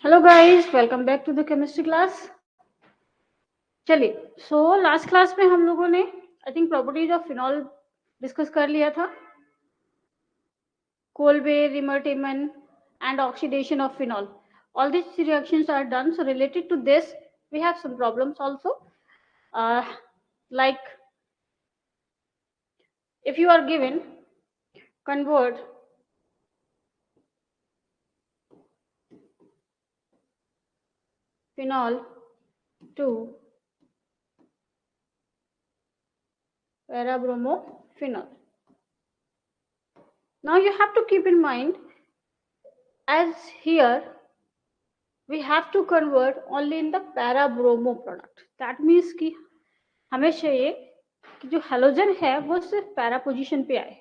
Hello guys, welcome back to the chemistry class. चलिए, so last class में हम लोगों ने I think properties of phenol discuss कर लिया था। Kolbe, Reimer Tiemann and oxidation of phenol. All these reactions are done. So related to this, we have some problems also. Like if you are given convert phenol to parabromophenol. Now you have to keep in mind, as here we have to convert only in the para-bromo product. That means कि हमें चाहिए कि जो halogen है वो सिर्फ para position पे आए,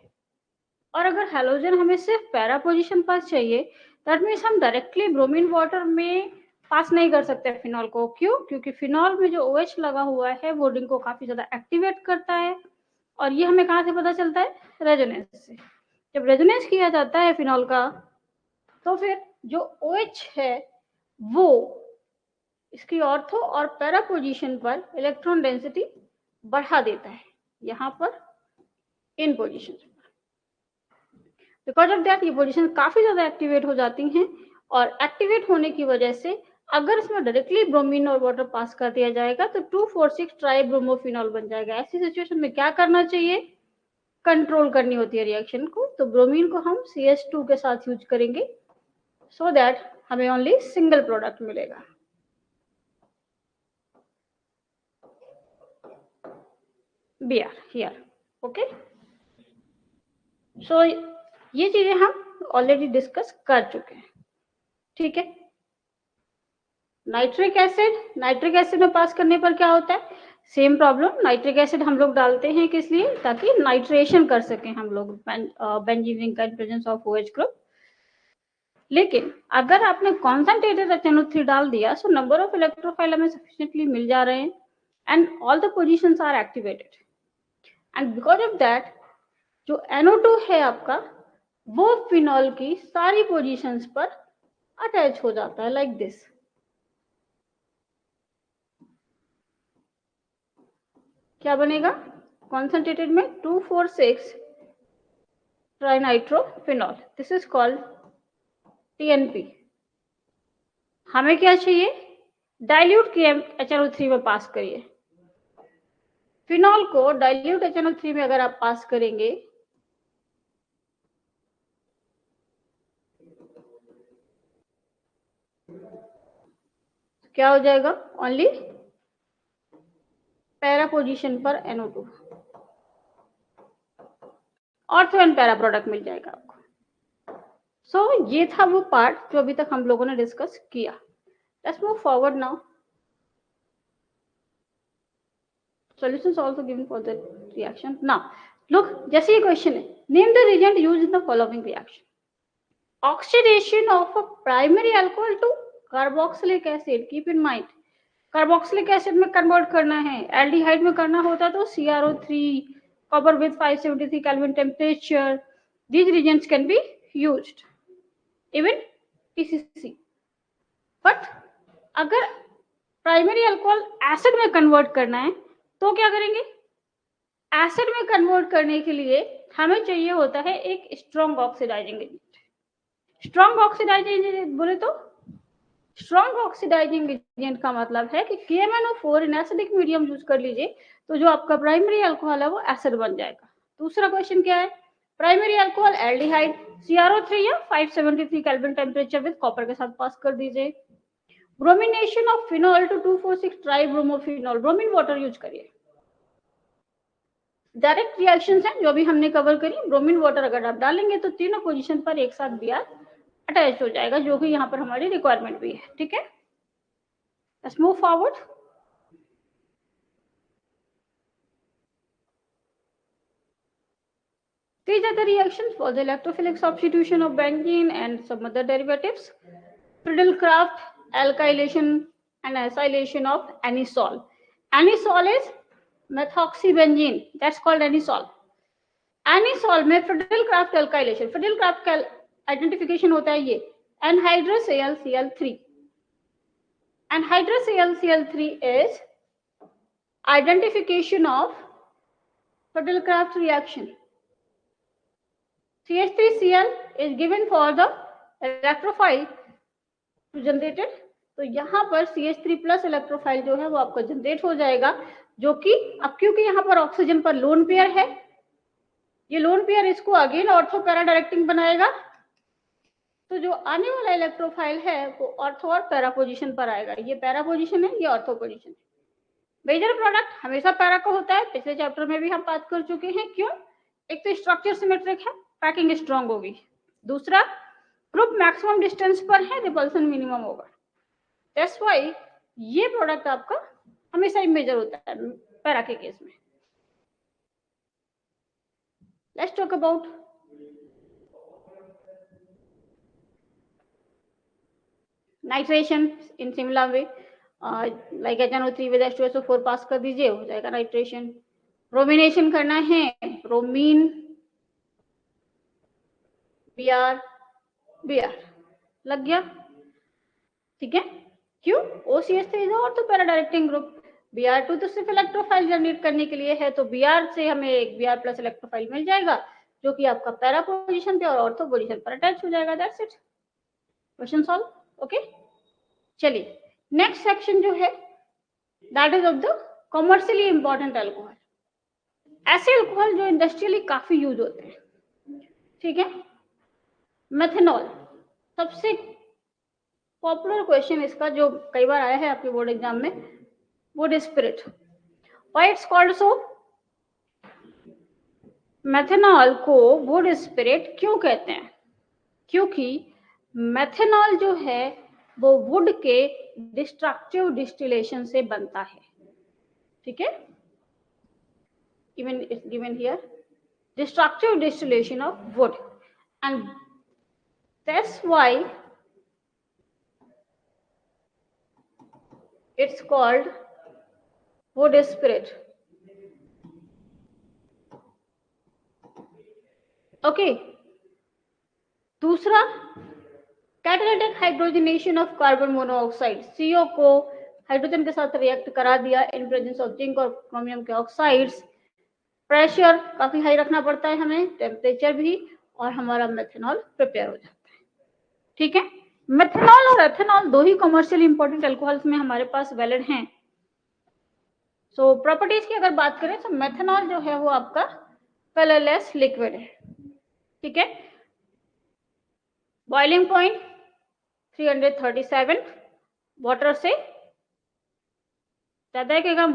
और अगर हेलोजन हमें सिर्फ पैरा पोजीशन पर चाहिए दैट मीन्स हम डायरेक्टली ब्रोमीन वाटर में पास नहीं कर सकते फिनॉल को। क्यों? क्योंकि फिनॉल में जो OH लगा हुआ है वो रिंग को काफी ज्यादा एक्टिवेट करता है, और ये हमें कहाँ से पता चलता है? रेजोनेंस से। जब रेजोनेंस किया जाता है फिनॉल का तो फिर जो OH है वो इसकी ऑर्थो और पैरा पोजीशन पर इलेक्ट्रॉन डेंसिटी बढ़ा देता है, यहाँ पर इन पोजीशन। बिकॉज ऑफ दैट ये पोजीशन काफी ज्यादा एक्टिवेट हो जाती हैं, और एक्टिवेट होने की वजह से अगर इसमें डायरेक्टली ब्रोमीन और वाटर पास कर दिया जाएगा तो 2,4,6 ट्राइब्रोमोफिनॉल बन जाएगा। ऐसी सिचुएशन में क्या करना चाहिए? कंट्रोल करनी होती है रिएक्शन को। तो ब्रोमीन को हम CH2 के साथ यूज करेंगे सो दैट हमें ओनली सिंगल प्रोडक्ट मिलेगा। Br here, okay? So ये चीजें हम ऑलरेडी डिस्कस कर चुके हैं, ठीक है? नाइट्रिक एसिड में पास करने पर क्या होता है? Same problem. नाइट्रिक एसिड हम लोग डालते हैं किस लिए? ताकि नाइट्रेशन कर सकें हम लोग बेंजीन रिंग का प्रेजेंस ऑफ OH ग्रुप। लेकिन अगर आपने कॉन्सेंट्रेटेड HNO3 डाल दिया सो नंबर ऑफ इलेक्ट्रोफाइल हमें सफिशिएंटली मिल जा रहे हैं and all the positions are activated, and because of that जो NO2 है आपका वो फिनॉल की सारी पोजीशंस पर अटैच हो जाता है लाइक दिस। क्या बनेगा? कॉन्सेंट्रेटेड में 2,4,6 trinitrophenol, this is called TNP। हमें क्या चाहिए? डाइल्यूट किए HNO3 में पास करिए। फिनॉल को डाइल्यूट HNO3 में अगर आप पास करेंगे क्या हो जाएगा? ओनली पैरा पोजीशन पर NO2 ortho and para product मिल जाएगा आपको। सो ये था वो पार्ट जो अभी तक हम लोगों ने डिस्कस किया। Let's move forward now. Solutions also given for the reaction. Now look, जैसे ये क्वेश्चन है, name the reagent used in the following reaction. Oxidation of a primary alcohol to carboxylic acid. Keep in mind, carboxylic acid में convert करना है, aldehyde में करना होता तो CrO3, copper with 573 Kelvin temperature. These reagents can be used, even PCC. But अगर primary alcohol acid में convert करना है तो क्या करेंगे? एसिड में कन्वर्ट करने के लिए हमें चाहिए होता है एक strong oxidising agent. Strong oxidising agent बोले तो स्ट्रॉन्ग ऑक्सीडाइजिंग एजेंट का मतलब है कि KMnO4 in acidic medium use कर लीजिए तो जो आपका प्राइमरी अल्कोहल है वो एसिड बन जाएगा। दूसरा क्वेश्चन क्या है? प्राइमरी अल्कोहल एल्डिहाइड CrO3 या 573 केल्विन टेम्परेचर विद कॉपर के साथ पास कर दीजिए। Bromination of phenol to 2,4,6 tribromophenol, bromine water use करिए। डायरेक्ट रिएक्शंस हैं जो भी हमने कवर करी। ब्रोमीन वाटर अगर आप डालेंगे तो तीनों पोजीशन पर एक साथ Br अटैच हो जाएगा, जो कि यहाँ पर हमारी रिक्वायरमेंट भी है, ठीक है? Let's move forward. These are the reactions for the electrophilic substitution of benzene and some other derivatives. Friedel-Crafts alkylation and acylation of anisole. Anisole is methoxybenzene, that's called anisole. Anisole में Friedel-Crafts alkylation, Friedel-Crafts का identification होता है ये anhydrous AlCl3, Anhydrous ClCl3 is identification of Huddlecraft reaction. CH3Cl is given for the electrophile to generated. तो यहाँ पर CH3 plus electrophile जो है वो आपका जनरेट हो जाएगा, जो कि अब क्योंकि यहाँ पर ऑक्सीजन पर लोन पेयर है, ये लोन पेयर इसको अगेन ऑर्थो पैरा डायरेक्टिंग बनाएगा, तो जो आने वाला इलेक्ट्रोफाइल है वो ऑर्थो और पैरा पोजीशन पर आएगा। ये पैरा पोजीशन है, ये ऑर्थो पोजीशन है। मेजर प्रोडक्ट हमेशा पैरा का होता है, पिछले चैप्टर में भी हम बात कर चुके हैं। क्यों? एक तो स्ट्रक्चर सिमेट्रिक है, पैकिंग स्ट्रॉन्ग होगी, दूसरा ग्रुप मैक्सिमम डिस्टेंस पर है, रिपल्सन मिनिमम होगा। दैट्स व्हाई ये प्रोडक्ट आपका हमेशा ही मेजर होता है पैरा के केस में। Let's talk about nitration in similar way, like HNO3 with H2SO4 पास कर दीजिए, हो जाएगा नाइट्रेशन। ब्रोमिनेशन करना है, ब्रोमीन Br लग गया, ठीक है। क्यों? OCH3 is ortho para directing group, Br2 तो सिर्फ इलेक्ट्रोफाइल जनरेट करने के लिए है, तो Br से हमें एक Br प्लस इलेक्ट्रोफाइल मिल जाएगा, जो कि आपका पैरा पोजीशन पे और ऑर्थो पोजीशन पर अटैच हो जाएगा। That's it, question solve. Okay, चलिए नेक्स्ट सेक्शन जो है that is of the commercially important alcohol. ऐसे अल्कोहल जो इंडस्ट्रियली काफी यूज होते हैं, ठीक है। मेथनॉल सबसे पॉपुलर क्वेश्चन इसका जो कई बार आया है आपके बोर्ड एग्जाम में, would spirit. Why it's called so? Methanol को वुड स्पिरिट क्यों कहते हैं? क्योंकि मेथनॉल जो है वो वुड के डिस्ट्रक्टिव डिस्टिलेशन से बनता है, ठीक है। Even it's given here destructive distillation of wood, and that's why it's called wood spirit. Okay, दूसरा catalytic hydrogenation of carbon monoxide, CO को हाइड्रोजन के साथ रिएक्ट करा दिया इन प्रेजेंस ऑफ जिंक और क्रोमियम के ऑक्साइड्स। प्रेशर काफी high रखना पड़ता है हमें, टेम्परेचर भी, और हमारा मेथनॉल प्रिपेयर हो जाता है, ठीक है। मेथनॉल और एथेनॉल दो ही कमर्शियली इंपॉर्टेंट अल्कोहल्स में हमारे पास वैलिड हैं। सो प्रॉपर्टीज की अगर बात करें तो मेथनॉल जो है वो आपका कलरलेस लिक्विड है, ठीक है। बॉइलिंग पॉइंट 337, वाटर से ज्यादा है कि कम?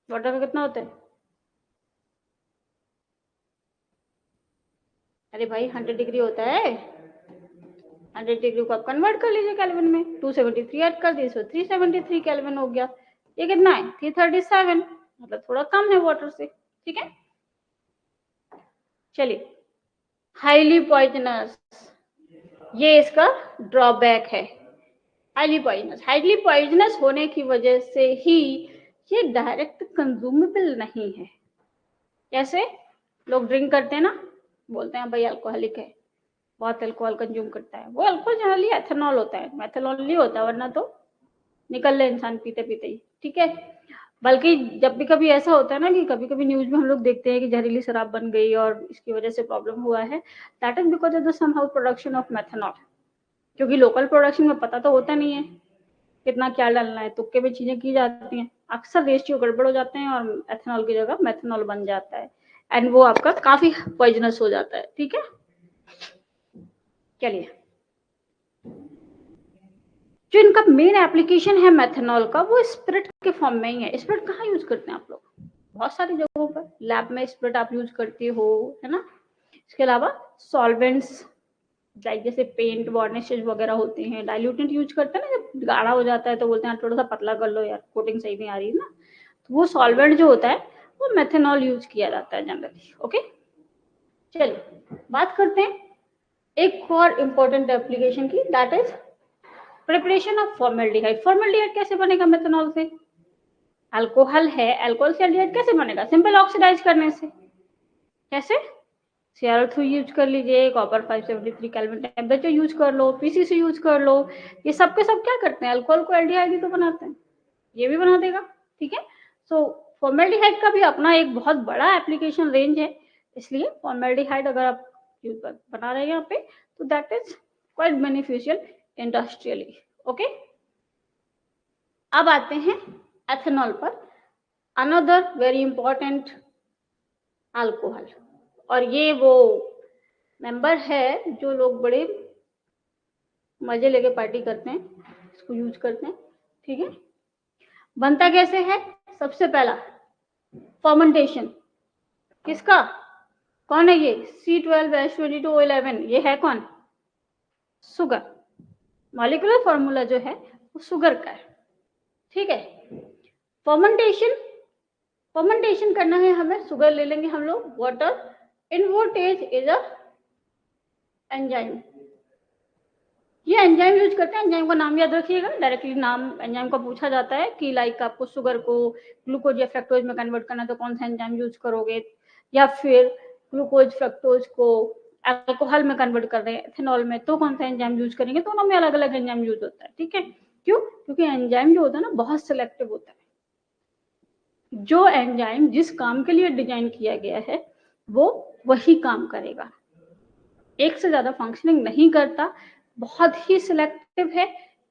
वाटर का कितना होता है? अरे भाई 100 डिग्री होता है, 100 डिग्री को आप कन्वर्ट कर लीजिए केल्विन में, 273 ऐड कर दीजिए, 373 केल्विन हो गया। ये कितना है? 337, मतलब थोड़ा कम है वाटर से, ठीक है। चलिए, हाईली पॉइजनस, ये इसका ड्रॉबैक है। हाईली पॉइजनस होने की वजह से ही ये डायरेक्ट कंज्यूमेबल नहीं है। कैसे? लोग ड्रिंक करते हैं ना, बोलते हैं भाई अल्कोहलिक है, बहुत अल्कोहल कंज्यूम करता है, वो अल्कोहल जनरली एथेनॉल होता है, मेथनॉल नहीं होता, वरना तो निकल ले इंसान पीते पीते ही, ठीक है। बल्कि जब भी कभी ऐसा होता है ना कि कभी कभी न्यूज में हम लोग देखते हैं कि जहरीली शराब बन गई और इसकी वजह से प्रॉब्लम हुआ है, that is because of the somehow production of methanol, क्योंकि लोकल प्रोडक्शन में पता तो होता नहीं है कितना क्या डालना है, तुक्के में चीजें की जाती हैं, अक्सर रेशियो गड़बड़ हो जाते हैं और एथेनॉल की जगह मेथनॉल बन जाता है, एंड वो आपका काफी पॉइजनस हो जाता है, ठीक है। चलिए, जो इनका मेन एप्लीकेशन है मेथनॉल का, वो स्पिरिट के फॉर्म में ही है। स्पिरिट कहाँ यूज करते हैं आप लोग? बहुत सारी जगहों पर, लैब में स्पिरिट आप यूज करते हो, है ना। इसके अलावा सॉल्वेंट्स लाइक जैसे पेंट वार्निशेस वगैरह होते हैं, डाइल्यूटेंट यूज करते हैं ना, जब गाढ़ा हो जाता है तो बोलते हैं थोड़ा सा पतला कर लो यार, कोटिंग सही नहीं आ रही है ना, तो वो सॉल्वेंट जो होता है वो मेथनॉल यूज किया जाता है जनरली। ओके, चलिए बात करते हैं एक और इम्पोर्टेंट एप्लीकेशन की, that is preparation of formaldehyde. Formaldehyde कैसे बनेगा मेथनॉल से? अल्कोहल है, अल्कोहल से एल्डिहाइड कैसे बनेगा? सिंपल ऑक्सीडाइज करने से। कैसे? CrO2 यूज कर लीजिए, कॉपर 573 केल्विन टेम्परेचर यूज कर लो, PCC यूज कर लो। ये सब के सब क्या करते हैं, अल्कोहल को एल्डिहाइड तो बनाते हैं, ये भी बना देगा। ठीक है, सो फॉर्मेल्डिहाइड का भी अपना एक बहुत बड़ा एप्लीकेशन रेंज है, इसलिए फॉर्मेल्डिहाइड अगर आप बना रहे हैं यहाँ पे तो that is quite beneficial industrially. Okay, अब आते हैं एथेनॉल पर, अनदर वेरी इंपॉर्टेंट अल्कोहल। और ये वो मेंबर है जो लोग बड़े मजे लेके पार्टी करते हैं, इसको यूज करते हैं। ठीक है, बनता कैसे है, सबसे पहला फर्मेंटेशन किसका, कौन है ये, C12H22O11, ये है कौन, शुगर। मॉलिक्यूलर फॉर्मूला जो है वो शुगर का है। ठीक है, फर्मेंटेशन करना है हमें, शुगर ले लेंगे हम लोग, वाटर, इनवोटेज इज अ एंजाइम, ये एंजाइम यूज करते हैं। एंजाइम का नाम याद रखिएगा, डायरेक्टली नाम एंजाइम का पूछा जाता है कि लाइक आपको शुगर को ग्लूकोज या फ्रक्टोज में कन्वर्ट करना तो कौन सा एंजाइम यूज करोगे, या फिर ग्लूकोज फ्रक्टोज को अल्कोहल में कन्वर्ट कर रहे हैं एथेनॉल में तो कौन सा एंजाइम यूज करेंगे, तो दोनों में अलग अलग एंजाइम यूज होता है। ठीक है, क्यों, क्योंकि एंजाइम जो होता है ना बहुत सिलेक्टिव होता है, जो एंजाइम जिस काम के लिए डिजाइन किया गया है वो वही काम करेगा, एक से ज्यादा फंक्शनिंग नहीं करता, बहुत ही सिलेक्टिव है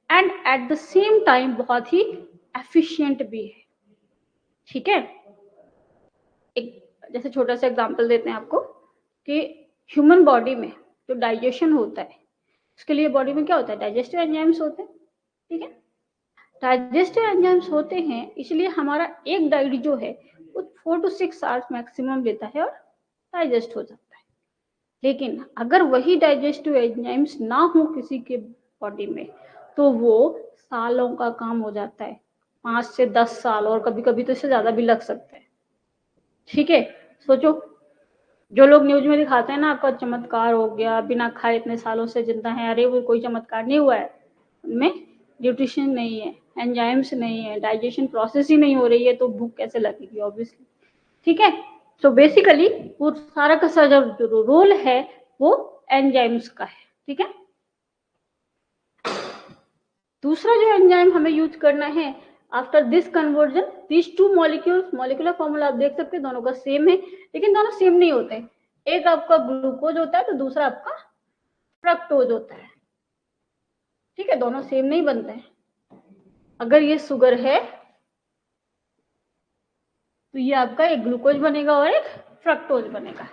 and at the same time बहुत ही एफिशिएंट भी है। ठीक है, एक जैसे छोटा सा एग्जांपल देते हैं आपको कि ह्यूमन बॉडी में जो डाइजेशन होता है उसके लिए बॉडी में क्या होता है, डाइजेस्टिव एंजाइम्स होते हैं। ठीक है, डाइजेस्टिव एंजाइम्स होते हैं, इसलिए हमारा एक डाइट जो है वो 4 to 6 आवर्स मैक्सिमम लेता है और डाइजेस्ट हो जाता है। लेकिन अगर वही डाइजेस्टिव एंजाइम्स ना हो किसी के बॉडी में तो वो सालों का काम हो जाता है, 5 से 10 साल, और कभी कभी तो इससे ज्यादा भी लग सकता है। ठीक है, सोचो, जो लोग न्यूज में दिखाते हैं ना आपका चमत्कार हो गया, बिना खाए इतने सालों से जिंदा है, अरे वो कोई चमत्कार नहीं हुआ है, उनमें न्यूट्रिशन नहीं है, एंजाइम्स नहीं है, डाइजेशन प्रोसेस ही नहीं हो रही है, तो भूख कैसे लगेगी ऑब्वियसली। ठीक है, तो बेसिकली वो सारा का सारा जो रोल है वो एंजाइम्स का है। ठीक है, दूसरा जो एंजाइम हमें यूज करना है after this conversion, these two molecules, molecular formula आप देख सकते हैं दोनों का सेम है, लेकिन दोनों सेम नहीं होते, एक आपका ग्लूकोज होता है तो दूसरा आपका फ्रक्टोज होता है। ठीक है, दोनों सेम नहीं बनते हैं, अगर ये शुगर है तो ये आपका एक ग्लूकोज बनेगा और एक फ्रक्टोज बनेगा,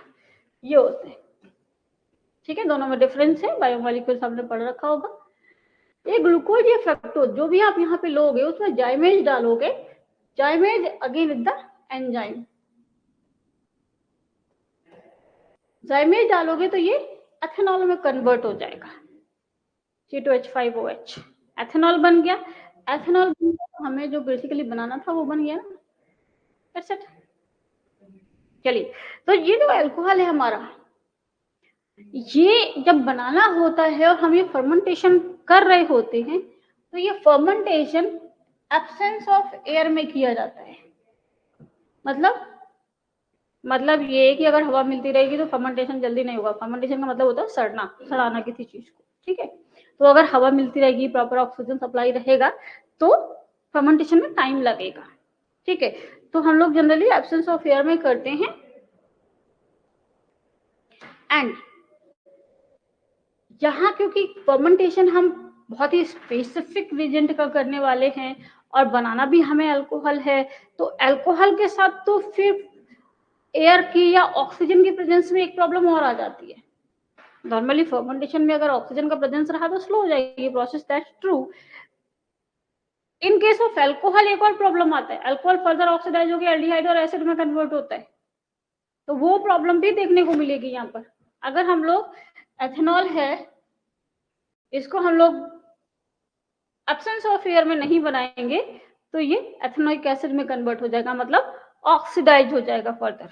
ये होते हैं। ठीक है, दोनों में डिफरेंस है, बायोमॉलिक्यूल्स आपने पढ़ रखा होगा। ये ग्लूकोज या फ्रक्टोज जो भी आप यहाँ पे लोगे उसमें जाइमेज डालोगे, जाइमेज अगेन इज द एंजाइम, जाइमेज डालोगे तो ये एथेनॉल में कन्वर्ट हो जाएगा, C2H5OH, एथेनॉल बन गया। एथेनॉल बन गया तो हमें जो बेसिकली बनाना था वो बन गया ना, दैट्स इट। चलिए, तो ये जो अल्कोहल है हमारा, ये जब बनाना होता है और हम ये फर्मेंटेशन कर रहे होते हैं तो ये फर्मेंटेशन एब्सेंस ऑफ एयर में किया जाता है। मतलब ये कि अगर हवा मिलती रहेगी तो फर्मेंटेशन जल्दी नहीं होगा, फर्मेंटेशन का मतलब होता है सड़ना, सड़ाना किसी चीज को। ठीक है, तो अगर हवा मिलती रहेगी, प्रॉपर ऑक्सीजन सप्लाई रहेगा तो फर्मेंटेशन में टाइम लगेगा। ठीक है, तो हम लोग जनरली एब्सेंस ऑफ एयर में करते हैं। एंड यहाँ क्योंकि फर्मेंटेशन हम बहुत ही स्पेसिफिक रीजेंट का करने वाले हैं और बनाना भी हमें अल्कोहल है, तो अल्कोहल के साथ तो फिर एयर की या ऑक्सीजन की प्रेजेंस में एक प्रॉब्लम और आ जाती है। नॉर्मली फर्मेंटेशन में अगर ऑक्सीजन का प्रेजेंस रहा तो स्लो हो जाएगी process, that's true. In case of alcohol एक और प्रॉब्लम आता है, अल्कोहल फर्दर ऑक्सीडाइज होकर एल्डिहाइड और एसिड में कन्वर्ट होता है, तो वो प्रॉब्लम भी देखने को मिलेगी यहाँ पर। अगर हम लोग एथेनॉल है इसको हम लोग एब्सेंस ऑफ एयर में नहीं बनाएंगे तो ये एथेनोइक एसिड में कन्वर्ट हो जाएगा, मतलब ऑक्सीडाइज हो जाएगा फर्दर।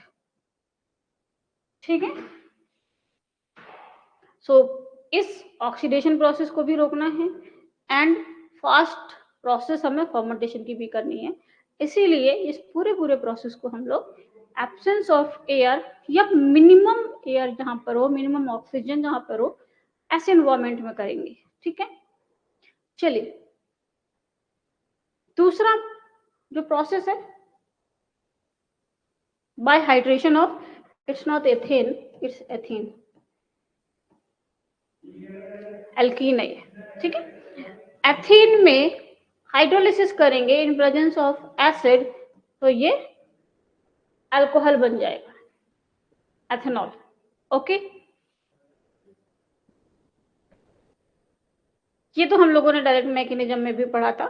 ठीक है, सो इस ऑक्सीडेशन प्रोसेस को भी रोकना है एंड फास्ट प्रोसेस हमें फर्मेंटेशन की भी करनी है, इसीलिए इस पूरे प्रोसेस को हम लोग एब्सेंस ऑफ एयर या मिनिमम एयर जहां पर हो, मिनिमम ऑक्सीजन जहां पर हो, ऐसे एनवायरमेंट में करेंगे। ठीक है, चलिए दूसरा जो प्रोसेस है bye hydration of, it's not ethane, it's ethene, alkene है। ठीक है, एथीन में हाइड्रोलिसिस करेंगे इन प्रेजेंस ऑफ एसिड, तो ये अल्कोहल बन जाएगा, एथेनॉल। ओके, ये तो हम लोगों ने डायरेक्ट मैकेनिज्म में भी पढ़ा था।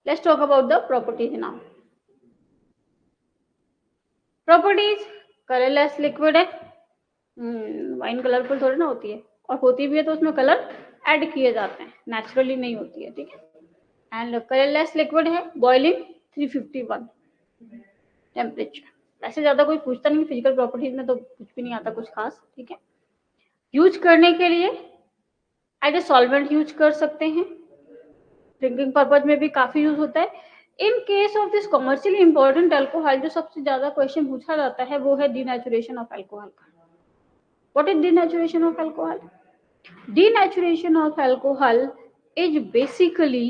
Let's talk about the properties now. Properties, colourless liquid है, वाइन कलरफुल थोड़ी ना होती है, और होती भी है तो उसमें कलर ऐड किए जाते हैं, नेचुरली नहीं होती है। ठीक है, एंड कलरलेस लिक्विड है, बॉइलिंग 351 टेम्परेचर। ऐसे ज्यादा कोई पूछता नहीं फिजिकल प्रॉपर्टीज में, तो कुछ भी नहीं आता कुछ खास। ठीक है, यूज करने के लिए एज ए सॉल्वेंट यूज कर सकते हैं, ड्रिंकिंग पर्पज में भी काफी यूज होता है। In case of this commercially important alcohol, जो सबसे ज्यादा क्वेश्चन पूछा जाता है वो है डीनेचुरेशन ऑफ अल्कोहल का। What is denaturation of alcohol? Denaturation of alcohol is basically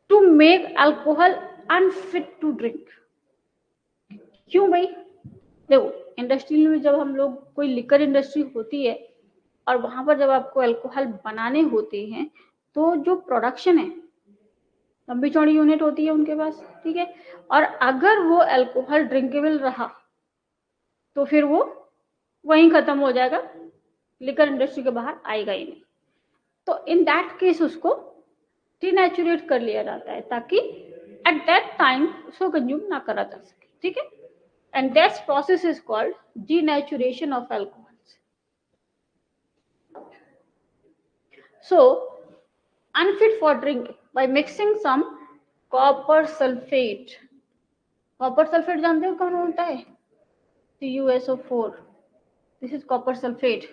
to make alcohol unfit to drink. क्यों भाई? देखो, इंडस्ट्री में जब हम लोग, कोई लिकर इंडस्ट्री होती है और वहां पर जब आपको अल्कोहल बनाने होते हैं, तो जो प्रोडक्शन है, लंबी चौड़ी यूनिट होती है उनके पास। ठीक है, और अगर वो अल्कोहल ड्रिंकेबल रहा तो फिर वो वहीं खत्म हो जाएगा, लिकर इंडस्ट्री के बाहर आएगा ही नहीं। तो इन दैट केस उसको डिनेचुरेट कर लिया जाता है, ताकि एट दैट टाइम उसको कंज्यूम ना करा जा सके। ठीक है, and that process is called denaturation of alcohols. So unfit for drink by mixing some copper sulphate. Copper sulphate जानते हो कौन होता है? CuSO4, this is copper sulphate.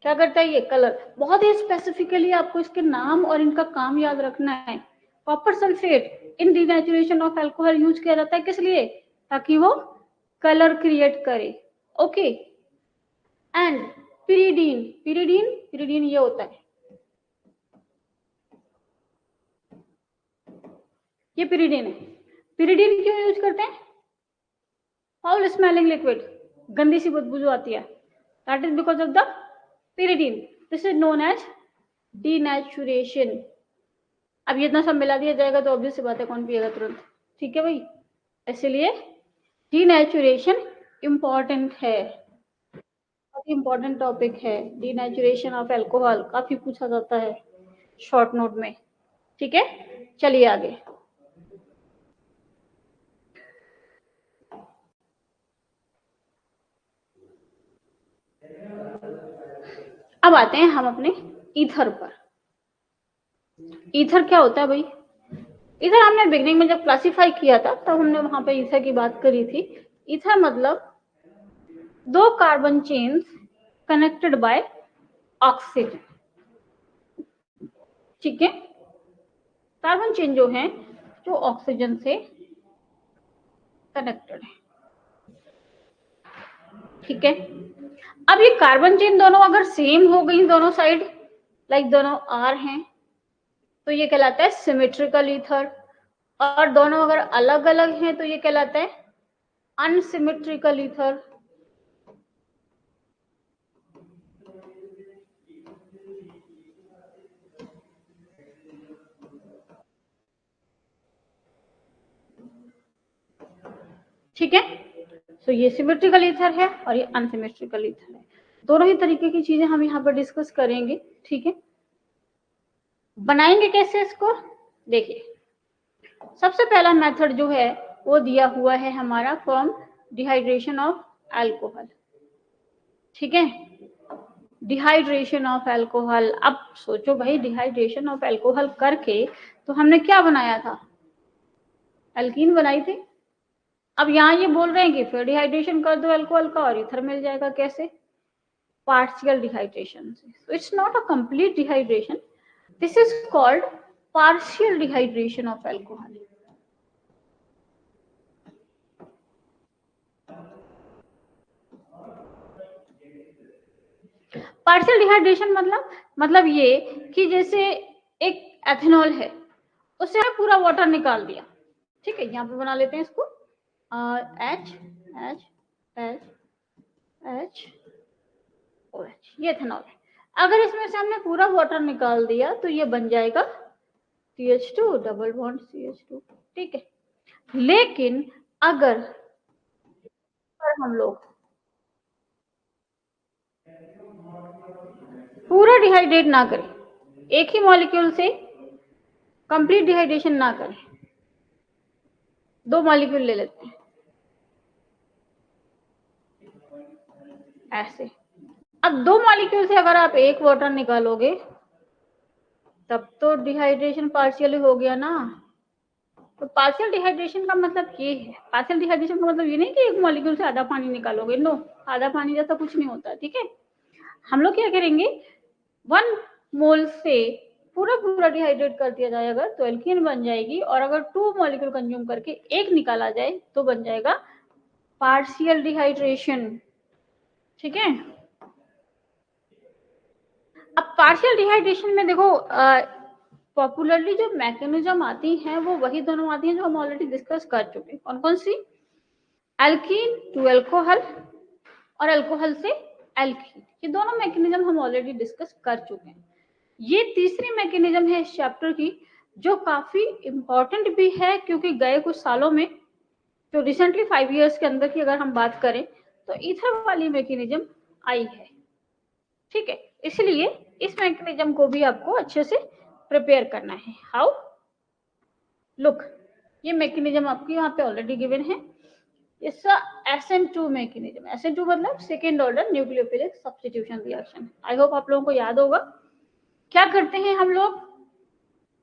क्या करता है ये? कलर। बहुत ही स्पेसिफिकली आपको इसके नाम और इनका काम याद रखना है। Copper sulphate in denaturation of alcohol use किया जाता है, किस लिए? ताकि वो कलर क्रिएट करे। Okay, and pyridine, pyridine, pyridine ये होता है, ये पिरिडीन है। पिरिडीन क्यों यूज करते हैं? फाउल स्मेलिंग लिक्विड, गंदी सी बदबू जो आती है, that is because of the pyridine. This is known as denaturation. अब ये इतना सब मिला दिया जाएगा तो ऑब्वियस सी बात है कौन पिएगा तुरंत। ठीक है भाई, इसलिए डीनेचुरेशन इंपॉर्टेंट है, बहुत इंपॉर्टेंट टॉपिक है। डीनेचुरेशन ऑफ अल्कोहल काफी पूछा जाता है शॉर्ट नोट में। ठीक है, चलिए आगे। अब आते हैं हम अपने ईथर पर। ईथर क्या होता है भाई? ईथर हमने बिगनिंग में जब क्लासिफाई किया था तब हमने वहां पे ईथर की बात करी थी। ईथर मतलब दो carbon chains connected by oxygen. ठीक है, कार्बन चेन जो है जो ऑक्सीजन से कनेक्टेड है। ठीक है, अब ये कार्बन चेन दोनों अगर सेम हो गई दोनों साइड, लाइक दोनों आर हैं, तो ये कहलाता है सिमेट्रिकल ईथर। और दोनों अगर अलग अलग हैं तो ये कहलाता है अनसिमेट्रिकल ईथर। ठीक है, तो ये सिमेट्रिकल ईथर है और ये अनसिमेट्रिकल ईथर है। दोनों ही तरीके की चीजें हम यहाँ पर डिस्कस करेंगे। ठीक है, बनाएंगे कैसे इसको? देखिए, सबसे पहला मेथड जो है वो दिया हुआ है हमारा फ्रॉम डिहाइड्रेशन ऑफ अल्कोहल। ठीक है, डिहाइड्रेशन ऑफ अल्कोहल। अब सोचो भाई, डिहाइड्रेशन ऑफ अल्कोहल करके तो हमने क्या बनाया था? अल्कीन बनाई थी। अब यहाँ ये बोल रहे हैं कि फिर डिहाइड्रेशन कर दो अल्कोहल का और ईथर मिल जाएगा। कैसे? पार्शियल डिहाइड्रेशन से। So it's not a complete dehydration. This is called partial dehydration of alcohol. Partial dehydration मतलब ये कि जैसे एक एथेनॉल है, उससे पूरा वाटर निकाल दिया, ठीक है, यहाँ पे बना लेते हैं इसको H H H H OH, ये एथेनॉल है। अगर इसमें से हमने पूरा वाटर निकाल दिया तो ये बन जाएगा CH2 डबल बॉन्ड CH2, ठीक है। लेकिन अगर हम लोग पूरा डिहाइड्रेट ना करें, एक ही मॉलिक्यूल से कंप्लीट डिहाइड्रेशन ना करें, दो मॉलिक्यूल ले लेते हैं ऐसे। अब दो मॉलिक्यूल से अगर आप एक वाटर निकालोगे तब तो डिहाइड्रेशन पार्शियल हो गया ना। तो पार्शियल डिहाइड्रेशन का मतलब ये है, पार्शियल डिहाइड्रेशन का मतलब ये नहीं कि एक मॉलिक्यूल से आधा पानी निकालोगे, नो, आधा पानी जैसा कुछ नहीं होता, ठीक है। हम लोग क्या करेंगे, 1 मोल से पूरा डिहाइड्रेट कर दिया जाएगा तो एल्कीन बन जाएगी, और अगर 2 मॉलिक्यूल कंज्यूम करके एक निकाला जाए तो बन जाएगा पार्शियल डिहाइड्रेशन, ठीक है। अब पार्शियल डिहाइड्रेशन में देखो पॉपुलरली जो मैकेनिज्म आती है वो वही दोनों आती हैं जो हम ऑलरेडी डिस्कस कर चुके हैं। कौन कौन सी, एल्कीन टू अल्कोहल और अल्कोहल से एल्कीन, ये दोनों मैकेनिज्म हम ऑलरेडी डिस्कस कर चुके हैं। ये तीसरी मैकेनिज्म है इस चैप्टर की जो काफी इंपॉर्टेंट भी है, क्योंकि गए कुछ सालों में जो रिसेंटली 5 इयर्स के अंदर की अगर हम बात करें तो ईथर वाली मैकेनिज्म आई है, ठीक है। इसलिए इस मैकेनिज्म को भी आपको अच्छे से प्रिपेयर करना है। हाउ, लुक, ये मैकेनिज्म आपको यहाँ पे ऑलरेडी गिवन है। इसका SN2 मैकेनिज्म, SN2 मतलब second order nucleophilic substitution reaction. I hope आप लोगों को याद होगा। क्या करते हैं हम लोग,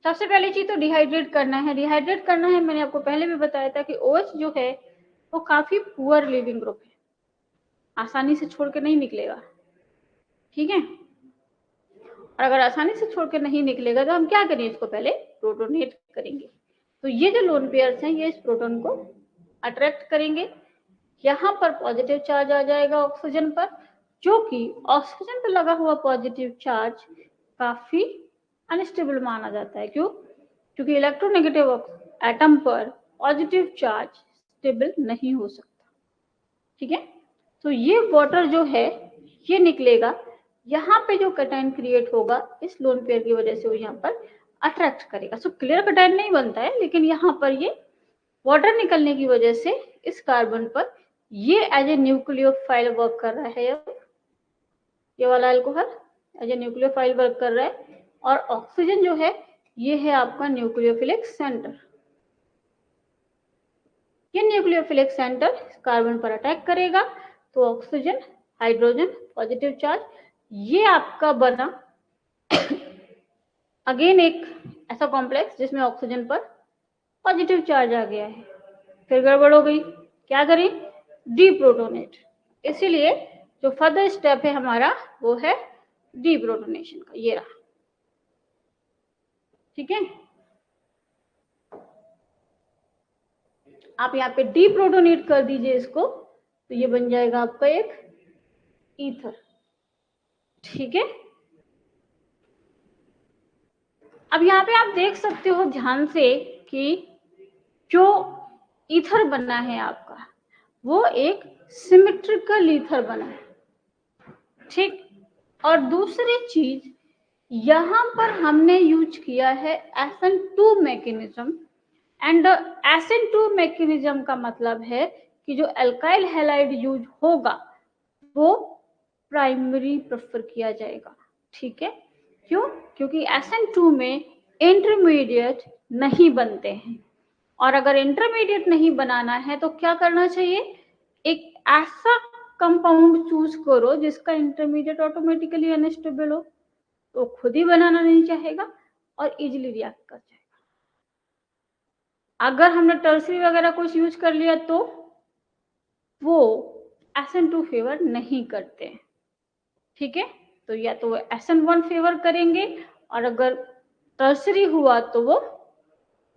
सबसे पहली चीज तो डिहाइड्रेट करना है। डिहाइड्रेट करना है, मैंने आपको पहले भी बताया था कि OH जो है वो काफी पुअर लिविंग ग्रुप है, आसानी से छोड़ के नहीं निकलेगा, ठीक है। और अगर आसानी से छोड़ के नहीं निकलेगा तो हम क्या करें, इसको पहले प्रोटोनेट करेंगे। तो ये जो लोन पेयर्स हैं ये इस प्रोटॉन को अट्रैक्ट करेंगे, यहाँ पर पॉजिटिव चार्ज आ जाएगा ऑक्सीजन पर, जो कि ऑक्सीजन पर लगा हुआ पॉजिटिव चार्ज काफी अनस्टेबल माना जाता है। क्यों, क्योंकि इलेक्ट्रोनेगेटिव एटम पर पॉजिटिव चार्ज स्टेबल नहीं हो सकता, ठीक है। तो ये वाटर जो है ये निकलेगा, यहाँ पे जो कटायन क्रिएट होगा इस लोन पेयर की वजह से वो यहाँ पर अट्रैक्ट करेगा। सो क्लियर कटायन नहीं बनता है, लेकिन यहाँ पर ये वाटर निकलने की वजह से इस कार्बन पर ये एज ए न्यूक्लियोफाइल वर्क कर रहा है, ये वाला alcohol as a nucleophile work कर रहा है, और ऑक्सीजन जो है ये है आपका न्यूक्लियोफिलिक सेंटर। ये न्यूक्लियोफिलिक सेंटर कार्बन पर अटैक करेगा तो ऑक्सीजन, हाइड्रोजन, पॉजिटिव चार्ज, ये आपका बना अगेन एक ऐसा कॉम्प्लेक्स जिसमें ऑक्सीजन पर पॉजिटिव चार्ज आ गया है। फिर गड़बड़ हो गई, क्या करें, डीप्रोटोनेट। इसीलिए जो फर्दर स्टेप है हमारा वो है डीप्रोटोनेशन का, ये रहा, ठीक है। आप यहाँ पे डीप्रोटोनेट कर दीजिए इसको, तो ये बन जाएगा आपका एक ईथर, ठीक है। अब यहाँ पे आप देख सकते हो ध्यान से कि जो ईथर बना है आपका वो एक सिमेट्रिकल ईथर बना है, ठीक। और दूसरी चीज यहाँ पर हमने यूज किया है SN2 mechanism, and SN2 mechanism का मतलब है कि जो अल्काइल हैलाइड यूज होगा वो प्राइमरी प्रेफर किया जाएगा, ठीक है। क्यों, क्योंकि SN2 में इंटरमीडिएट नहीं बनते हैं, और अगर इंटरमीडिएट नहीं बनाना है तो क्या करना चाहिए, एक ऐसा कंपाउंड चूज करो जिसका इंटरमीडिएट ऑटोमेटिकली अनस्टेबल हो, तो खुद ही बनाना नहीं चाहेगा और इजीली रिएक्ट कर जाएगा। अगर हमने टर्सरी वगैरह कुछ यूज कर लिया तो वो SN2 फेवर नहीं करते, ठीक है। तो या तो वो SN1 फेवर करेंगे, और अगर टर्सरी हुआ तो वो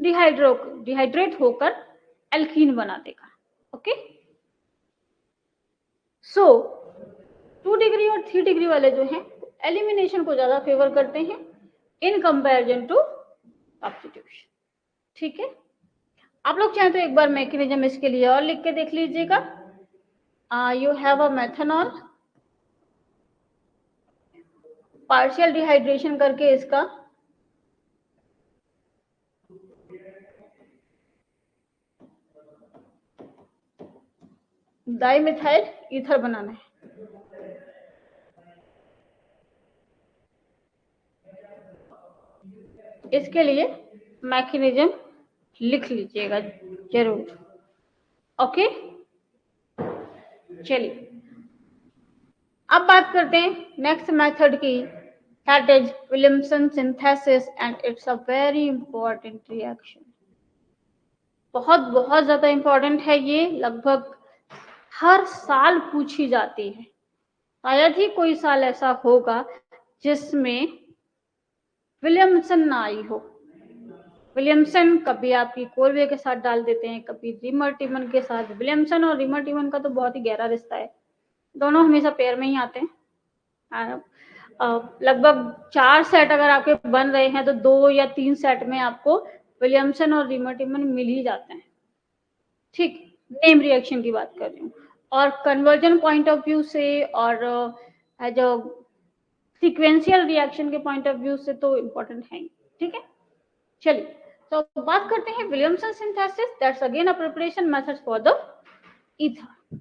डिहाइड्रेट होकर एल्कीन बना देगा, ओके। सो 2 डिग्री और 3 डिग्री वाले जो हैं एलिमिनेशन को ज्यादा फेवर करते हैं इन कंपैरिजन टू सब्स्टिट्यूशन। ठीक है, आप लोग चाहें तो एक बार मैकेनिज्म इसके लिए और लिख के देख लीजिएगा। You have a methanol, partial dehydration करके इसका डाइमिथाइल ईथर बनाना है। इसके लिए मैकेनिज्म लिख लीजिएगा जरूर। ओके, चलिए अब बात करते हैं नेक्स्ट मेथड की, that is Williamson synthesis and it's a very important reaction. बहुत बहुत ज्यादा इंपॉर्टेंट है ये, लगभग हर साल पूछी जाती है। शायद ही कोई साल ऐसा होगा जिसमें विलियमसन ना आई हो। विलियमसन कभी आपकी कोलवे के साथ डाल देते हैं, कभी रिमर-टिमन के साथ। विलियमसन और रिमर-टिमन का तो बहुत ही गहरा रिश्ता है, दोनों हमेशा पेयर में ही आते हैं। लगभग 4 सेट अगर आपके बन रहे हैं तो 2 या 3 सेट में आपको विलियमसन और रिमर-टिमन मिल ही जाते हैं। ठीक, नेम रिएक्शन की बात कर रही हूँ, और कन्वर्जन पॉइंट ऑफ व्यू से और जो सीक्वेंशियल रिएक्शन के पॉइंट ऑफ व्यू से तो इम्पोर्टेंट है ही। ठीक है, चलिए तो बात करते हैं Williamson synthesis, that's again a preparation method for the ether.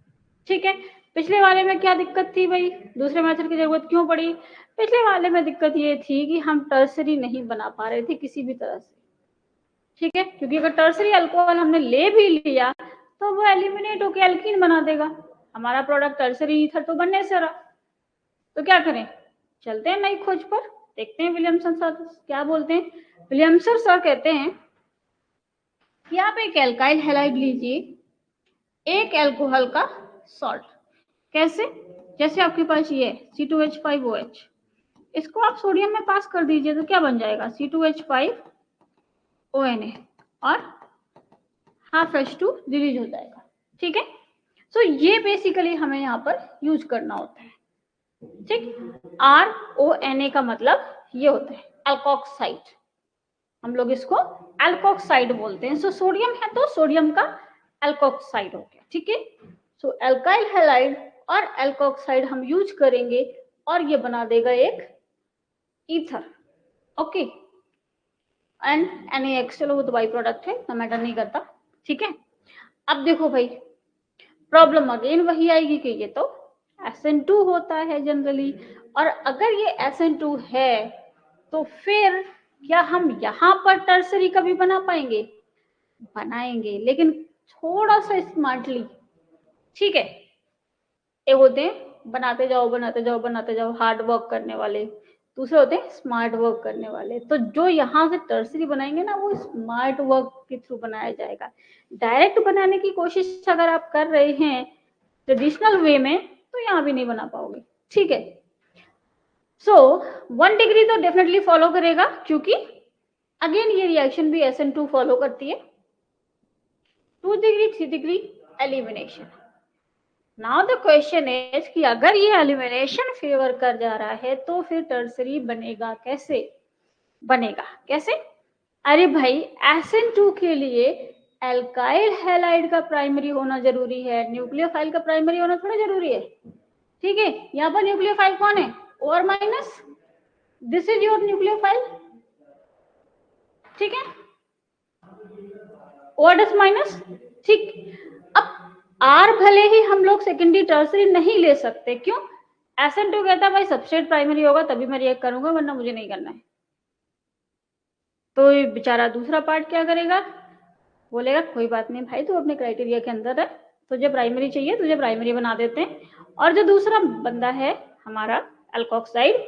ठीक है, पिछले वाले में क्या दिक्कत थी भाई, दूसरे मेथड की जरूरत क्यों पड़ी? पिछले वाले में दिक्कत ये थी कि हम टर्सरी नहीं बना पा रहे थे किसी भी तरह से। ठीक है, क्योंकि अगर टर्सरी अल्कोहल हमने ले भी लिया तो वो एलिमिनेट होकर एल्कीन बना देगा, हमारा प्रोडक्ट टर्सरी ईथर तो बनने से रहा। तो क्या करें, चलते हैं नई खोज पर, देखते हैं विलियमसन सर क्या बोलते हैं। विलियमसन सर कहते हैं कि आप एक एल्काइल हैलाइड लीजिए, एक अल्कोहल का सॉल्ट। कैसे? जैसे आपके पास ये C2H5OH, इसको आप सोडियम में पास कर दीजिए तो क्या बन जाएगा, C2H5ONA और हाफ H2 रिलीज हो जाएगा। ठीक है, सो ये बेसिकली हमें यहाँ पर यूज करना होता है। ठीक, RONA का मतलब ये होता है अल्कोक्साइड, हम लोग इसको अल्कोक्साइड बोलते हैं। सो सोडियम है तो सोडियम का अल्कोक्साइड हो गया। ठीक है, सो एल्काइल हैलाइड और अल्कोक्साइड हम यूज करेंगे और ये बना देगा एक ईथर। ओके, एंड NaX, चलो वो तो बाई प्रोडक्ट है तो मैटर नहीं करता। ठीक है, अब देखो भाई प्रॉब्लम अगेन वही आएगी कि ये तो SN2 होता है जनरली, और अगर ये SN2 है तो फिर क्या हम यहाँ पर टर्सरी कभी बना पाएंगे? बनाएंगे, लेकिन थोड़ा सा स्मार्टली। ठीक है, एक होते हैं बनाते जाओ बनाते जाओ बनाते जाओ हार्ड वर्क करने वाले, दूसरे होते हैं स्मार्ट वर्क करने वाले। तो जो यहाँ से टर्सरी बनाएंगे ना वो स्मार्ट वर्क के थ्रू बनाया जाएगा। डायरेक्ट बनाने की कोशिश अगर आप कर रहे हैं ट्रेडिशनल वे में तो यहाँ भी नहीं बना पाओगे। ठीक है, सो 1 डिग्री तो डेफिनेटली फॉलो करेगा, क्योंकि अगेन ये रिएक्शन भी SN2 फॉलो करती है। 2 degree 3 degree elimination. Now the question is कि अगर ये एलिमिनेशन फेवर कर जा रहा है तो फिर टर्सरी बनेगा कैसे? बनेगा कैसे? अरे भाई SN2 के लिए एल्काइल हैलाइड का प्राइमरी होना जरूरी है, न्यूक्लियोफाइल का प्राइमरी होना थोड़ा जरूरी है। ठीक है, यहाँ पर न्यूक्लियोफाइल कौन है? OR minus, this is your nucleophile. ठीक है, OR माइनस। ठीक, अब R भले ही हम लोग सेकेंडरी टर्सरी नहीं ले सकते, क्यों? SN2 कहता है भाई सबस्ट्रेट प्राइमरी होगा तभी मैं रिएक्ट करूंगा, वरना मुझे नहीं करना है। तो ये बेचारा दूसरा पार्ट क्या करेगा? बोलेगा कोई बात नहीं भाई, तू अपने क्राइटेरिया के अंदर है, तुझे प्राइमरी चाहिए तुझे प्राइमरी बना देते हैं, और जो दूसरा बंदा है हमारा अल्कोक्साइड,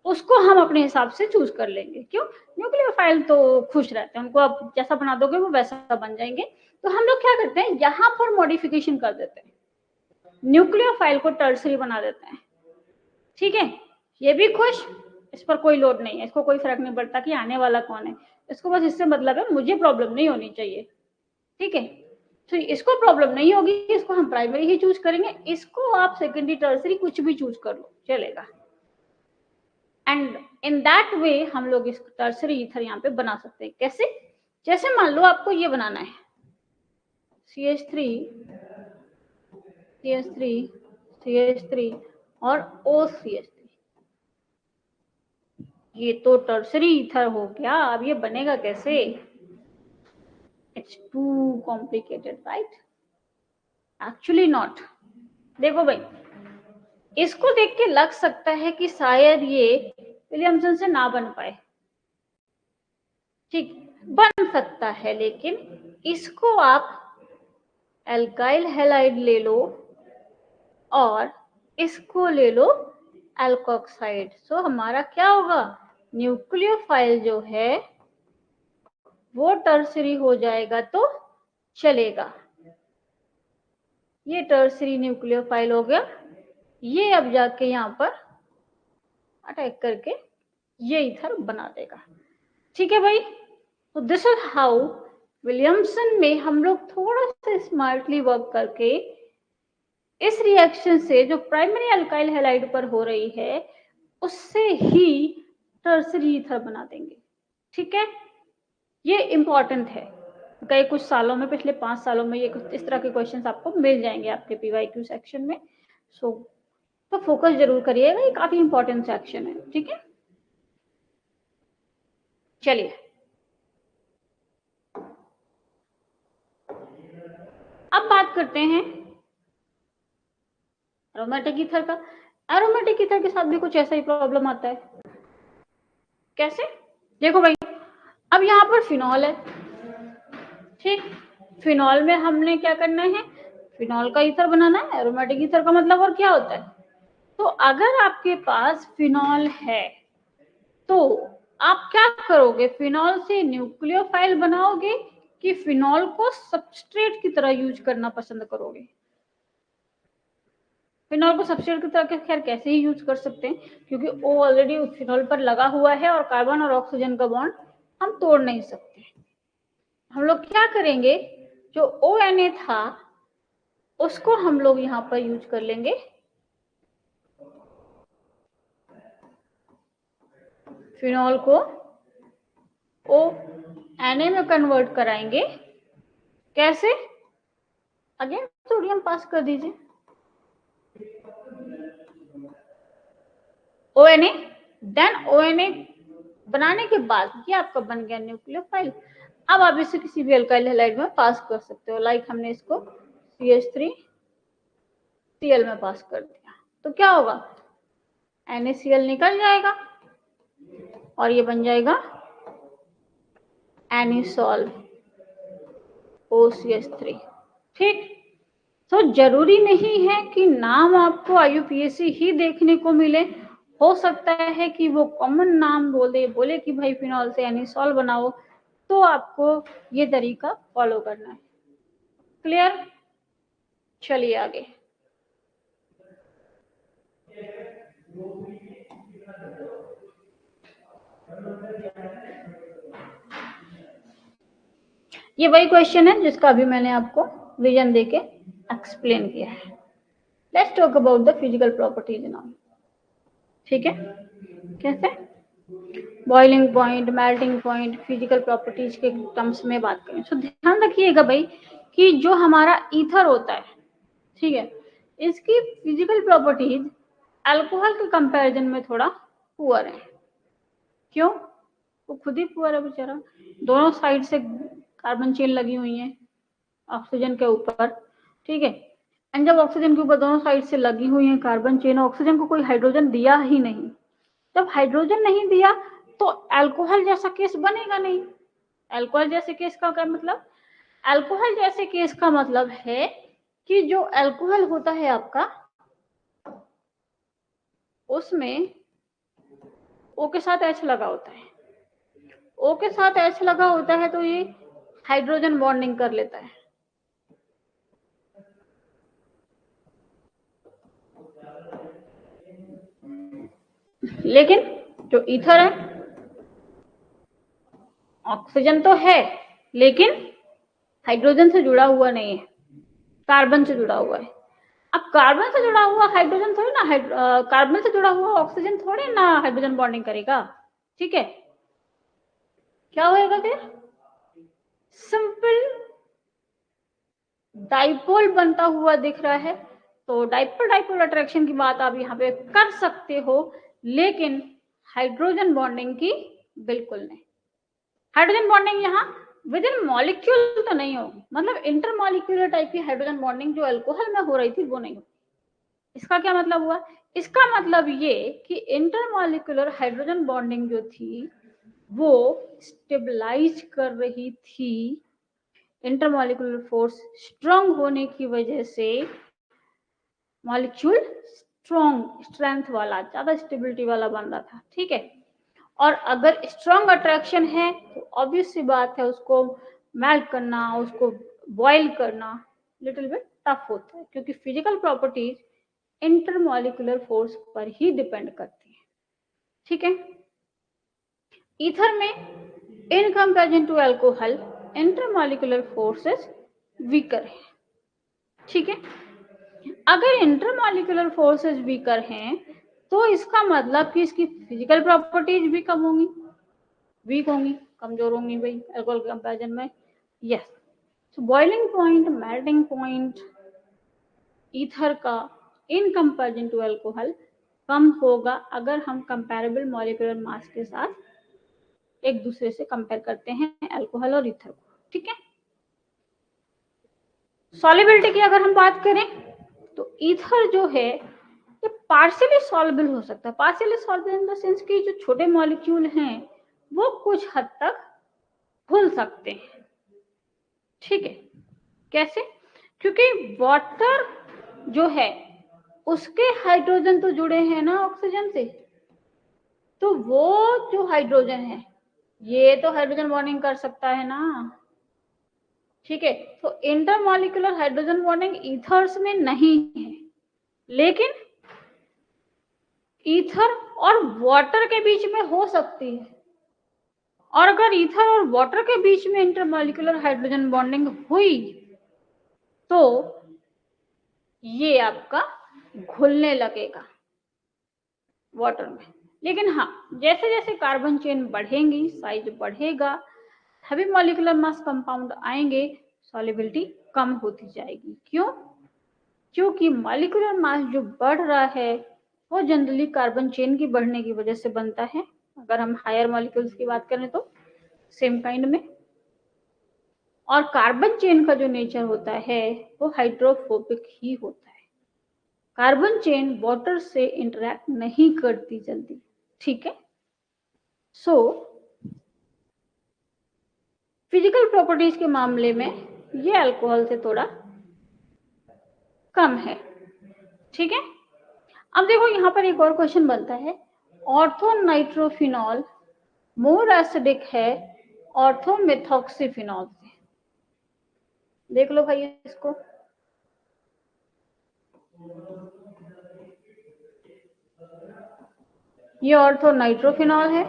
उसको हम अपने हिसाब से चूज कर लेंगे। क्यों? न्यूक्लियोफाइल तो खुश रहते हैं, उनको आप जैसा बना दोगे वो वैसा बन जाएंगे। तो हम लोग क्या करते हैं, यहाँ पर मॉडिफिकेशन कर देते हैं, न्यूक्लियोफाइल को टर्सरी बना देते हैं। ठीक है, ये भी खुश, इस पर कोई लोड नहीं है, इसको कोई फर्क नहीं पड़ता कि आने वाला कौन है, इसको बस इससे मतलब है मुझे प्रॉब्लम नहीं होनी चाहिए। ठीक है, तो इसको प्रॉब्लम नहीं होगी, इसको हम प्राइमरी ही चूज करेंगे, इसको आप सेकेंडरी टर्सरी कुछ भी चूज कर लो चलेगा। एंड इन दैट वे हम लोग इस टर्सरी ईथर यहाँ पे बना सकते हैं। कैसे? जैसे मान लो आपको ये बनाना है CH3 CH3 CH3 और OCH3, ये तो टर्सरी ईथर हो गया। अब ये बनेगा कैसे? It's too complicated right? Actually not. देखो भाई, इसको देख के लग सकता है कि शायद ये विलियमसन से ना बन पाए, ठीक, बन सकता है, लेकिन इसको आप एल्काइल हैलाइड ले लो और इसको ले लो एल्कोक्साइड। सो हमारा क्या होगा? न्यूक्लियोफाइल जो है वो टर्सरी हो जाएगा तो चलेगा। ये टर्सरी न्यूक्लियोफाइल हो गया। ये अब जाके यहाँ पर अटैक करके ये ईथर बना देगा। ठीक है भाई, तो दिस इज हाउ विलियमसन में हम लोग थोड़ा सा स्मार्टली वर्क करके इस रिएक्शन से जो प्राइमरी अल्काइल हैलाइड पर हो रही है उससे ही टर्सरी ईथर बना देंगे। ठीक है, ये इंपॉर्टेंट है। कई कुछ सालों में, पिछले 5 सालों में ये कुछ इस तरह के क्वेश्चंस आपको मिल जाएंगे आपके PYQ सेक्शन में। सो तो फोकस जरूर करिएगा, ये काफी इंपॉर्टेंट सेक्शन है। ठीक है, चलिए अब बात करते हैं एरोमेटिक ईथर का। एरोमेटिक ईथर के साथ भी कुछ ऐसा ही प्रॉब्लम आता है। कैसे? देखो भाई, अब यहाँ पर फिनॉल है, ठीक, फिनॉल में हमने क्या करना है? फिनॉल का ईथर बनाना है। एरोमेटिक ईथर का मतलब और क्या होता है? तो अगर आपके पास फिनॉल है तो आप क्या करोगे? फिनॉल से न्यूक्लियोफाइल बनाओगे कि फिनॉल को सबस्ट्रेट की तरह यूज करना पसंद करोगे? फिनॉल को सबस्ट्रेट की तरह के खैर कैसे ही यूज कर सकते हैं, क्योंकि वो ऑलरेडी उस फिनॉल पर लगा हुआ है और कार्बन और ऑक्सीजन का बॉन्ड हम तोड़ नहीं सकते। हम लोग क्या करेंगे? जो ONA था उसको हम लोग यहाँ पर यूज कर लेंगे, फिनॉल को ONA में कन्वर्ट कराएंगे। कैसे? अगेन सोडियम पास कर दीजिए, ONA, देन ONA बनाने के बाद ये आपका बन गया न्यूक्लियोफाइल। अब आप इसे किसी भी अल्काइल हैलाइड में पास कर सकते हो। लाइक हमने इसको CH3Cl में पास कर दिया तो क्या होगा? NaCl निकल जाएगा और ये बन जाएगा Anisole OCH3। ठीक, तो जरूरी नहीं है कि नाम आपको IUPAC ही देखने को मिले। हो सकता है कि वो कॉमन नाम बोले कि भाई फिनॉल से एनिसॉल बनाओ, तो आपको ये तरीका फॉलो करना है। क्लियर? चलिए आगे। ये वही क्वेश्चन है जिसका अभी मैंने आपको विजन देके एक्सप्लेन किया है। Let's talk about the physical properties now. ठीक है, कैसे? Boiling point, melting point, physical properties के टर्म्स में बात करें तो ध्यान रखिएगा भाई कि जो हमारा ईथर होता है, ठीक है, इसकी फिजिकल प्रॉपर्टीज अल्कोहल के कंपैरिजन में थोड़ा पुअर है। क्यों? वो खुद ही पुअर है बेचारा, दोनों साइड से कार्बन चेन लगी हुई है ऑक्सीजन के ऊपर, ठीक है। एंड जब ऑक्सीजन के ऊपर दोनों साइड से लगी हुई है कार्बन चेन, ऑक्सीजन को कोई हाइड्रोजन दिया ही नहीं। जब हाइड्रोजन नहीं दिया तो अल्कोहल जैसा केस बनेगा नहीं। अल्कोहल जैसे केस का क्या मतलब? अल्कोहल जैसे केस का मतलब है कि जो अल्कोहल होता है आपका, उसमें O के साथ H लगा होता है। O के साथ H लगा होता है तो ये हाइड्रोजन बॉन्डिंग कर लेता है। लेकिन जो ईथर है, ऑक्सीजन तो है लेकिन हाइड्रोजन से जुड़ा हुआ नहीं है, कार्बन से जुड़ा हुआ है। अब कार्बन से जुड़ा हुआ हाइड्रोजन थोड़ी ना कार्बन से जुड़ा हुआ ऑक्सीजन थोड़ी ना हाइड्रोजन बॉन्डिंग करेगा, ठीक है। क्या होएगा फिर? सिंपल डाइपोल बनता हुआ दिख रहा है। तो डाइपोल डाइपोल अट्रैक्शन की बात आप यहाँ पे कर सकते हो, लेकिन हाइड्रोजन बॉन्डिंग की बिल्कुल नहीं। हाइड्रोजन बॉन्डिंग यहाँ विद इन मॉलिक्यूल तो नहीं होगी, मतलब इंटरमॉलिक्यूलर टाइप की हाइड्रोजन बॉन्डिंग जो अल्कोहल में हो रही थी वो नहीं होगी। इसका क्या मतलब हुआ? इसका मतलब ये कि इंटरमॉलिक्यूलर हाइड्रोजन बॉन्डिंग जो थी वो स्टेबलाइज कर रही थी। इंटरमॉलिक्यूलर फोर्स स्ट्रांग होने की वजह से मॉलिक्यूल स्ट्रेंथ वाला, ज्यादा स्टेबिलिटी वाला बन रहा था, ठीक है। और अगर स्ट्रांग अट्रैक्शन है तो ऑब्वियस सी बात है उसको मेल्ट करना, उसको बॉयल करना लिटिल बिट टफ होता है, क्योंकि फिजिकल प्रॉपर्टीज इंटरमॉलिक्यूलर फोर्स पर ही डिपेंड करती है, ठीक है। ईथर में in comparison to alcohol intermolecular forces weaker है, ठीक है। अगर इंटरमॉलिक्यूलर फोर्सेस वीकर हैं तो इसका मतलब कि इसकी फिजिकल प्रॉपर्टीज भी कम होंगी, वीक होंगी, कमजोर होंगी भाई अल्कोहल के कंपैरिजन में। यस, सो boiling point, melting point ether का इन कंपैरिजन टू अल्कोहल कम होगा अगर हम कंपैरेबल मॉलिक्यूलर मास के साथ एक दूसरे से कंपेयर करते हैं अल्कोहल और ईथर को, ठीक है। सॉल्युबिलिटी की अगर हम बात करें तो ईथर जो है ये पार्शियली सॉल्युबल हो सकता है। Partially soluble in the sense कि जो छोटे मॉलिक्यूल हैं वो कुछ हद तक घुल सकते हैं, ठीक है। कैसे? क्योंकि वाटर जो है उसके हाइड्रोजन तो जुड़े हैं ना ऑक्सीजन से, तो वो जो हाइड्रोजन है ये तो हाइड्रोजन बॉन्डिंग कर सकता है ना, ठीक है। तो इंटरमॉलिक्यूलर हाइड्रोजन बॉन्डिंग ईथर्स में नहीं है, लेकिन ईथर और वाटर के बीच में हो सकती है। और अगर ईथर और वाटर के बीच में इंटरमॉलिक्यूलर हाइड्रोजन बॉन्डिंग हुई तो ये आपका घुलने लगेगा वाटर में। लेकिन हाँ, जैसे जैसे कार्बन चेन बढ़ेंगी, साइज बढ़ेगा, हैवी मॉलिक्यूलर मास कंपाउंड आएंगे, सॉल्युबिलिटी कम होती जाएगी। क्यों? क्योंकि मॉलिक्यूलर मास जो बढ़ रहा है वो जनरली कार्बन चेन की बढ़ने की वजह से बनता है। अगर हम हायर मॉलिक्यूल्स की बात करें तो सेम काइंड में। और कार्बन चेन का जो नेचर होता है वो हाइड्रोफोबिक ही होता है। कार्बन चेन वाटर से इंटरेक्ट नहीं करती जल्दी, ठीक है। सो फिजिकल प्रॉपर्टीज के मामले में ये अल्कोहल से थोड़ा कम है, ठीक है। अब देखो यहाँ पर एक और क्वेश्चन बनता है, ऑर्थोनाइट्रोफिनॉल मोर एसिडिक है ऑर्थोमेथॉक्सीफिनॉल से। देख लो भाई इसको। ये ऑर्थोनाइट्रोफिनॉल है,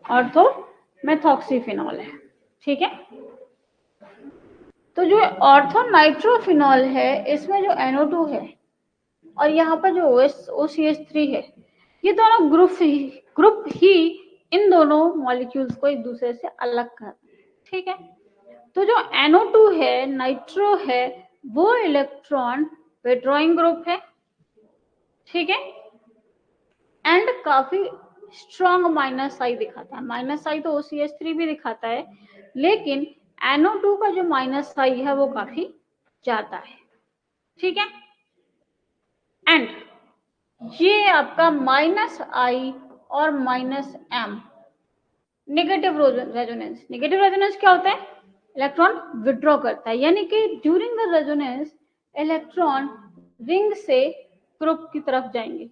ऑर्थोमेथॉक्सीफिनॉल है, ठीक है। तो जो ऑर्थोनाइट्रोफिनॉल है इसमें जो NO2 है और यहाँ पर जो OCH3 है, ये दोनों ग्रुप ही इन दोनों मॉलिक्यूल्स को एक दूसरे से अलग कर रहे हैं, ठीक है। तो जो NO2 है, नाइट्रो है, वो इलेक्ट्रॉन विड्रॉइंग ग्रुप है, ठीक है। एंड काफी स्ट्रॉन्ग माइनस आई दिखाता है। माइनस आई तो OCH3 भी दिखाता है, लेकिन NO2 का जो माइनस आई है वो काफी ज्यादा है, ठीक है। एंड ये आपका -I और -M negative resonance. Negative resonance क्या होता है? इलेक्ट्रॉन विड्रॉ करता है, यानी कि during the resonance electron ring से ग्रुप की तरफ जाएंगे,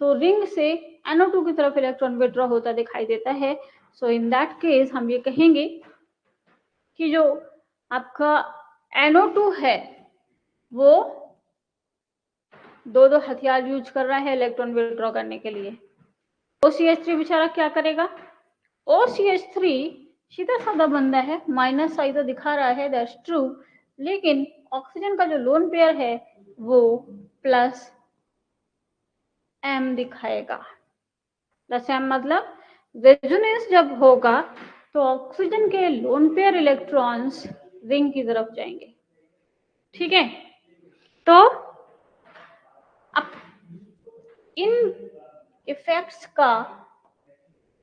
तो रिंग से NO2 की तरफ इलेक्ट्रॉन विड्रॉ होता दिखाई देता है। सो इन दैट केस हम ये कहेंगे कि जो आपका NO2 है वो दो हथियार यूज कर रहा है इलेक्ट्रॉन विड्रॉ करने के लिए, OCH3 बेचारा क्या करेगा? OCH3 सीधा साधा बंदा है, माइनस साइन तो दिखा रहा है, दैट्स ट्रू, लेकिन ऑक्सीजन का जो लोन पेयर है वो प्लस M दिखाएगा। प्लस M मतलब रेजोनेंस जब होगा तो ऑक्सीजन के लोन पेयर इलेक्ट्रॉन्स रिंग की तरफ जाएंगे। ठीक है, तो अब इन इफेक्ट्स का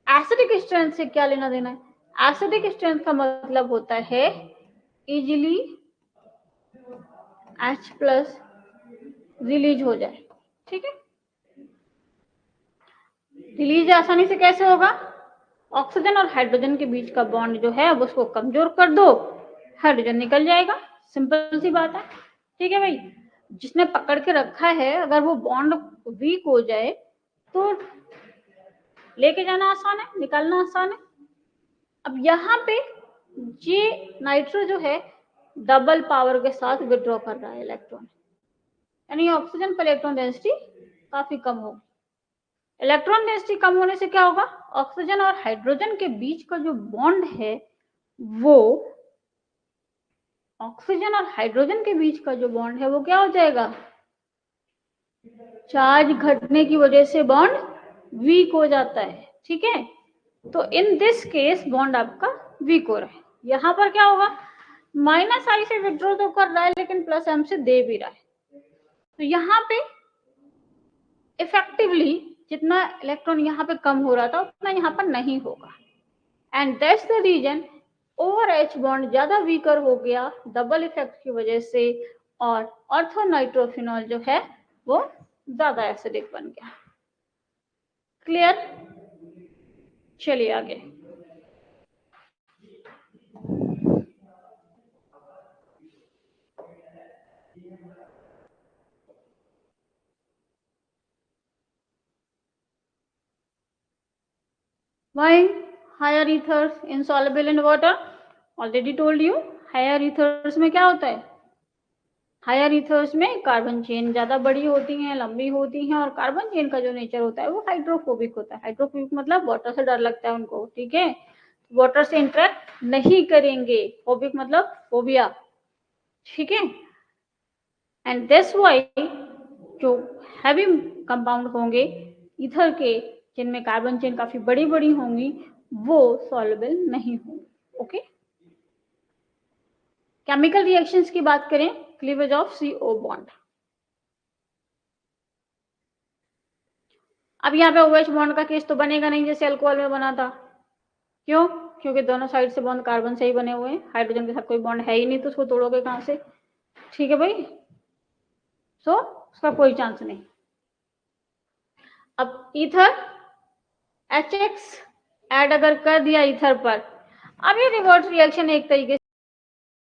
एसिडिक स्ट्रेंथ से क्या लेना देना है? एसिडिक स्ट्रेंथ का मतलब होता है इजीली H प्लस रिलीज हो जाए। ठीक है, रिलीज आसानी से कैसे होगा? ऑक्सीजन और हाइड्रोजन के बीच का बॉन्ड जो है अब उसको कमजोर कर दो, हाइड्रोजन निकल जाएगा, सिंपल सी बात है। ठीक है भाई, जिसने पकड़ के रखा है अगर वो बॉन्ड वीक हो जाए तो लेके जाना आसान है, निकालना आसान है। अब यहाँ पे ये नाइट्रो जो है डबल पावर के साथ विड्रॉ कर रहा है इलेक्ट्रॉन, यानी ऑक्सीजन पर इलेक्ट्रॉन डेंसिटी काफी कम होगी। इलेक्ट्रॉन डेंसिटी कम होने से क्या होगा? ऑक्सीजन और हाइड्रोजन के बीच का जो बॉन्ड है वो ऑक्सीजन और हाइड्रोजन के बीच का जो बॉन्ड है वो क्या हो जाएगा? चार्ज घटने की वजह से बॉन्ड वीक हो जाता है। ठीक है, तो इन दिस केस बॉन्ड आपका वीक हो रहा है। यहां पर क्या होगा? माइनस आई से विड्रॉ तो कर रहा है लेकिन प्लस एम से दे भी रहा है, तो यहाँ पे इफेक्टिवली जितना इलेक्ट्रॉन यहाँ पे कम हो रहा था उतना यहाँ पर नहीं होगा, and that's the reason over H bond ज्यादा वीकर हो गया डबल इफेक्ट की वजह से, और ऑर्थोनाइट्रोफिनॉल जो है वो ज्यादा एसिडिक बन गया। क्लियर? चलिए आगे। Why higher ethers insoluble in water? Already told you, higher ethers में क्या होता है? हायर ईथर्स में कार्बन चेन ज्यादा बड़ी होती हैं, लंबी होती हैं, और कार्बन चेन का जो नेचर होता है वो हाइड्रोफोबिक होता है। हाइड्रोफोबिक मतलब वाटर से डर लगता है उनको। ठीक है, वाटर से इंटरेक्ट नहीं करेंगे। फोबिक मतलब फोबिया। ठीक है, एंड दैट्स व्हाई जो हैवी कंपाउंड होंगे ईथर के, जिनमें कार्बन चेन काफी बड़ी बड़ी होंगी, वो सॉल्युबल नहीं होंगे। ओके, केमिकल रिएक्शंस की बात करें, क्लीवेज ऑफ CO बॉन्ड। अब यहाँ पे OH बॉन्ड का केस तो बनेगा नहीं जैसे अल्कोहल में बना था। क्यों? क्योंकि दोनों साइड से बॉन्ड कार्बन से ही बने हुए हैं, हाइड्रोजन के साथ कोई बॉन्ड है ही नहीं, तो उसको तोड़ोगे कहां से? ठीक है भाई, सो उसका कोई चांस नहीं। अब ईथर HX ऐड अगर कर दिया ईथर पर, अब ये रिवर्स रिएक्शन एक तरीके